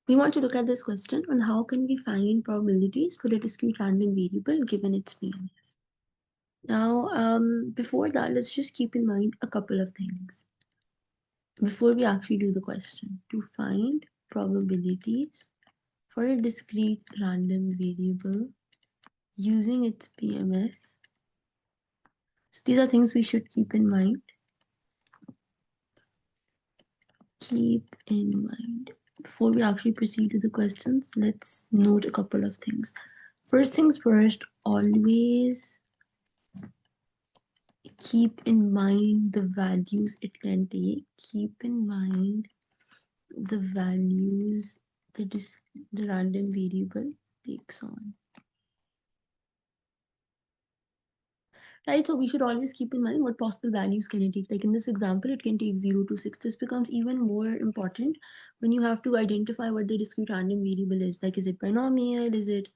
We want to look at this question on how can we find probabilities for the discrete random variable given its PMF. Now, before that, let's just keep in mind a couple of things before we actually do the question. To find probabilities for a discrete random variable using its PMF. So these are things we should keep in mind. Keep in mind. Before we actually proceed to the questions, let's note a couple of things. First things first, always keep in mind the values it can take. Keep in mind the values the random variable takes on. Right, so we should always keep in mind what possible values can it take. Like in this example, it can take 0 to 6. This becomes even more important when you have to identify what the discrete random variable is. Like, is it binomial? Is it,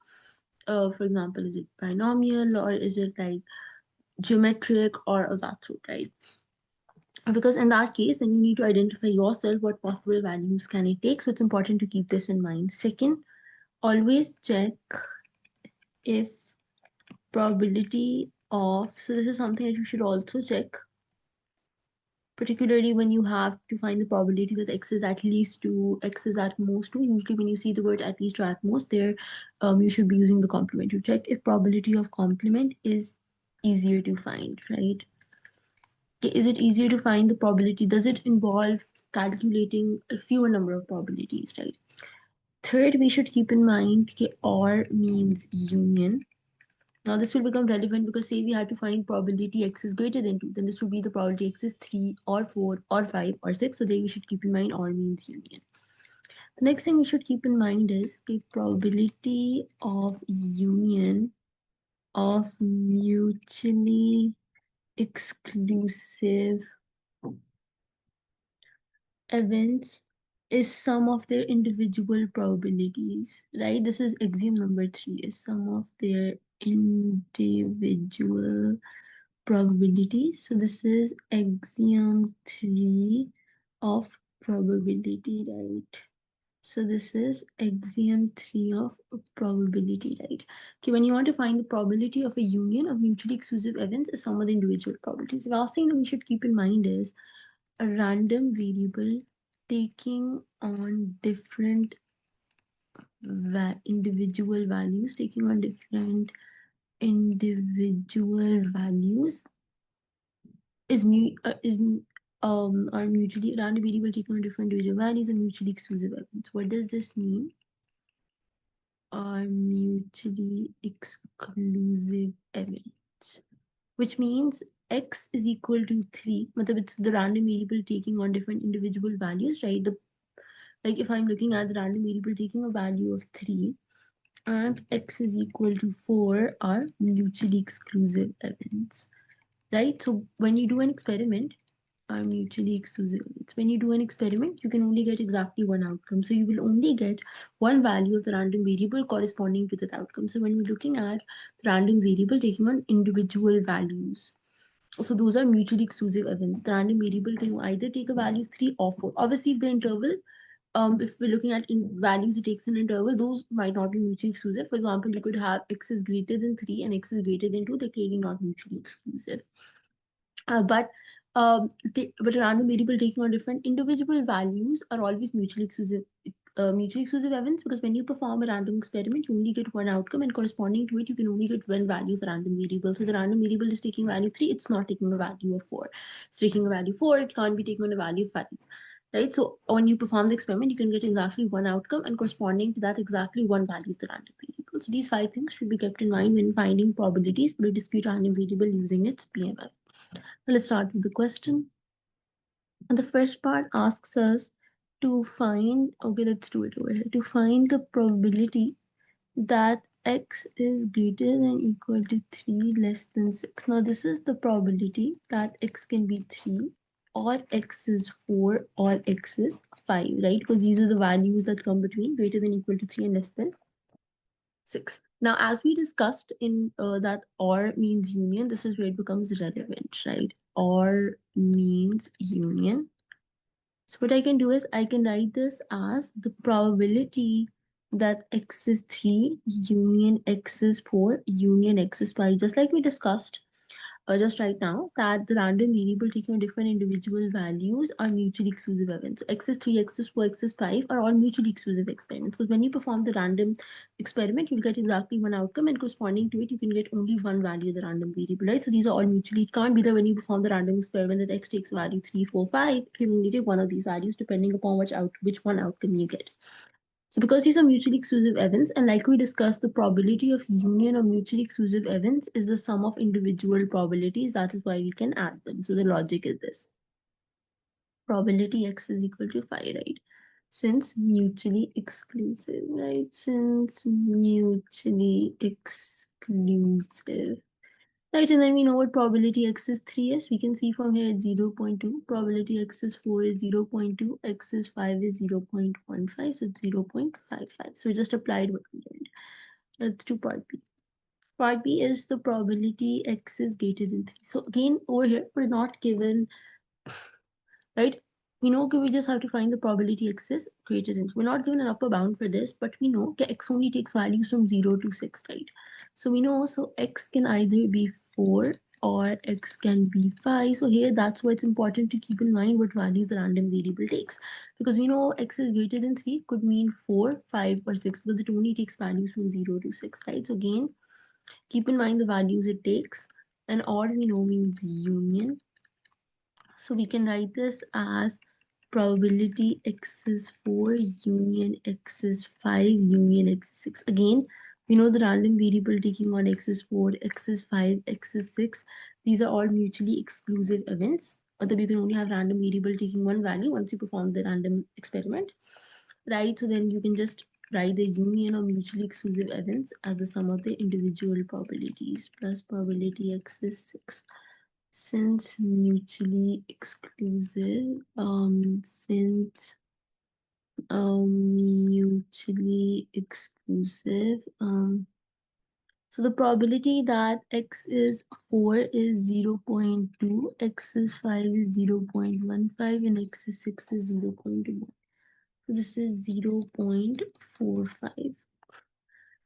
for example, is it binomial, or is it like geometric or a root, right? Because in that case, then you need to identify yourself what possible values can it take. So it's important to keep this in mind. Second, always check if probability of, so this is something that you should also check, particularly when you have to find the probability that x is at least 2, x is at most 2. Usually when you see the word at least or at most there, you should be using the complement to check if probability of complement is easier to find, right? Is it easier to find the probability? Does it involve calculating a fewer number of probabilities, right? Third, we should keep in mind that OR means union. Now this will become relevant because say we had to find probability x is greater than 2, then this would be the probability x is 3 or 4 or 5 or 6. So there we should keep in mind OR means union. The next thing we should keep in mind is the probability of union of mutually exclusive events is sum of their individual probabilities, right? This is axiom number 3, is sum of their individual probabilities. So this is axiom 3 of probability, right? So this is axiom 3 of probability, right? Okay, when you want to find the probability of a union of mutually exclusive events is sum of the individual probabilities. The last thing that we should keep in mind is a random variable taking on different individual values, taking on different individual values are mutually random variable taking on different individual values and mutually exclusive events. What does this mean? Are mutually exclusive events, which means x is equal to 3. It's the random variable taking on different individual values, right? Like if I'm looking at the random variable taking a value of 3 and x is equal to 4 are mutually exclusive events, right? So when you do an experiment, are mutually exclusive events. When you do an experiment, you can only get exactly one outcome. So you will only get one value of the random variable corresponding to that outcome. So when we're looking at the random variable taking on individual values, so those are mutually exclusive events. The random variable can either take a value 3 or 4. Obviously, if the interval, if we're looking at values it takes an interval, those might not be mutually exclusive. For example, you could have x is greater than 3 and x is greater than 2. They're clearly not mutually exclusive. But but a random variable taking on different individual values are always mutually exclusive. Mutually exclusive events, because when you perform a random experiment, you only get one outcome, and corresponding to it, you can only get one value of the random variable. So the random variable is taking value 3, it's not taking a value of 4. It's taking a value 4, it can't be taken on a value 5. Right? So when you perform the experiment, you can get exactly one outcome, and corresponding to that, exactly one value of the random variable. So these 5 things should be kept in mind when finding probabilities for a discrete random variable using its PMF. Let's start with the question. The first part asks us to find, okay, let's do it over here, to find the probability that x is greater than equal to 3 less than 6. Now this is the probability that x can be 3 or x is 4 or x is 5, right? Because these are the values that come between greater than equal to 3 and less than 6. Now, as we discussed in that OR means union, this is where it becomes relevant, right? OR means union. So what I can do is I can write this as the probability that x is 3 union x is 4 union x is 5, just like we discussed just right now, that the random variable taking different individual values are mutually exclusive events. So x is 3, x is 4, x is 5 are all mutually exclusive experiments. Because when you perform the random experiment, you'll get exactly one outcome, and corresponding to it, you can get only one value of the random variable, right? So these are all mutually, it can't be that when you perform the random experiment that x takes value 3, 4, 5, you can only take one of these values depending upon which one outcome you get. So because these are mutually exclusive events, and like we discussed, the probability of union of mutually exclusive events is the sum of individual probabilities. That is why we can add them. So the logic is this. Probability x is equal to 5, right? Since mutually exclusive, right? Since mutually exclusive. Right, and then we know what probability x is 3 is. We can see from here it's 0.2. Probability x is 4 is 0.2. X is 5 is 0.15. So it's 0.55. So we just applied what we learned. Let's do part B. Part B is the probability x is greater than 3. So again, over here, we're not given, right? We know, okay, we just have to find the probability x is greater than. We're not given an upper bound for this, but we know okay, x only takes values from 0 to 6, right? So we know so x can either be 4 or x can be 5. So here that's why it's important to keep in mind what values the random variable takes. Because we know x is greater than 3 could mean 4, 5, or 6 because it only takes values from 0 to 6, right? So again, keep in mind the values it takes. And or we know means union. So we can write this as probability x is 4 union x is 5 union x is 6. Again, we know the random variable taking on x is 4, x is 5, x is 6. These are all mutually exclusive events. Although you can only have random variable taking one value once you perform the random experiment. Right, so then you can just write the union of mutually exclusive events as the sum of the individual probabilities plus probability x is 6. Since mutually exclusive, mutually exclusive, so the probability that x is 4 is 0.2, x is 5 is 0.15, and x is 6 is 0.1. So this is 0.45.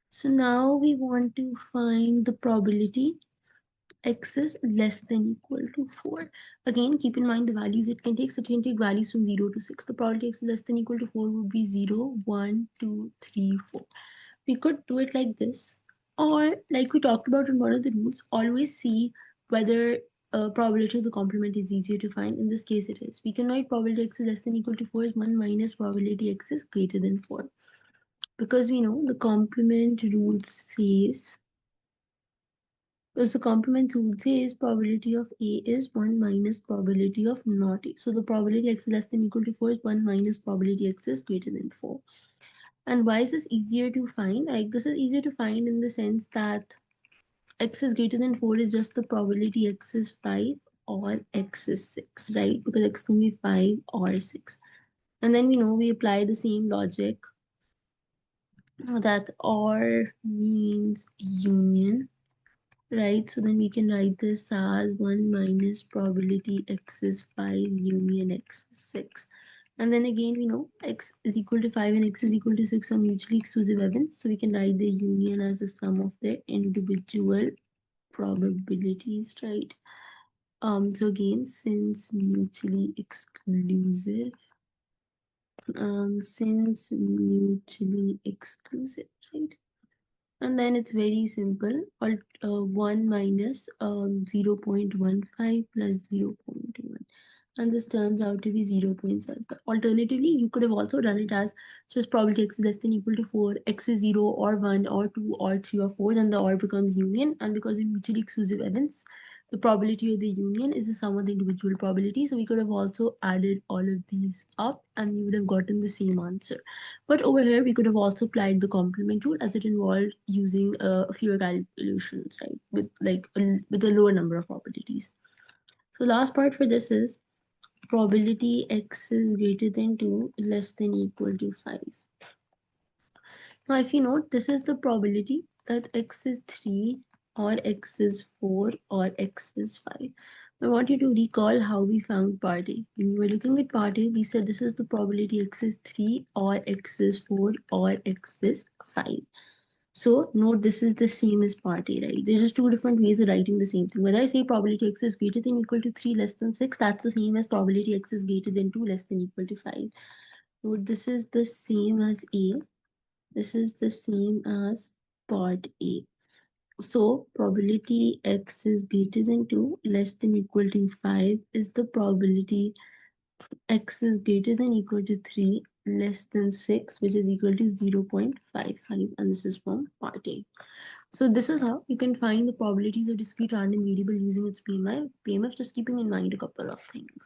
So now we want to find the probability x is less than equal to 4. Again, keep in mind the values it can take. So it can take values from 0 to 6. The probability x is less than equal to 4 would be 0, 1, 2, 3, 4. We could do it like this. Or like we talked about in one of the rules, always see whether probability of the complement is easier to find. In this case, it is. We can write probability x is less than equal to 4 is 1 minus probability x is greater than 4. Because we know the complement rule says because the complement rule says probability of A is 1 minus probability of not A. So the probability x is less than equal to 4 is 1 minus probability x is greater than 4. And why is this easier to find? Like this is easier to find in the sense that x is greater than 4 is just the probability x is 5 or x is 6, right? Because x can be 5 or 6. And then we know we apply the same logic that or means union. Right, so then we can write this as 1 minus probability x is 5 union x is 6. And then again, we know x is equal to 5 and x is equal to 6 are mutually exclusive events. So we can write the union as the sum of their individual probabilities, right? So again, since mutually exclusive, right? And then it's very simple. 1 minus 0.15 plus 0.1. And this turns out to be 0.75. Alternatively, you could have also done it as just probability x is less than equal to 4, x is 0 or 1 or 2 or 3 or 4, then the or becomes union. And because in mutually exclusive events, the probability of the union is the sum of the individual probability. So we could have also added all of these up and we would have gotten the same answer. But over here, we could have also applied the complement rule as it involved using fewer calculations, right? With a lower number of probabilities. So last part for this is probability x is greater than 2, less than equal to 5. Now, if you note, this is the probability that x is 3 or x is 4 or x is 5. I want you to recall how we found part A. When we were looking at part A, we said this is the probability x is 3 or x is 4 or x is 5. So note this is the same as part A, right? There's just two different ways of writing the same thing. Whether I say probability x is greater than equal to 3 less than 6, that's the same as probability x is greater than 2 less than equal to 5. Note this is the same as A. This is the same as part A. So probability x is greater than 2 less than equal to 5 is the probability x is greater than equal to 3 less than 6, which is equal to 0.55, and this is from part A. So this is how you can find the probabilities of discrete random variable using its PMF, just keeping in mind a couple of things.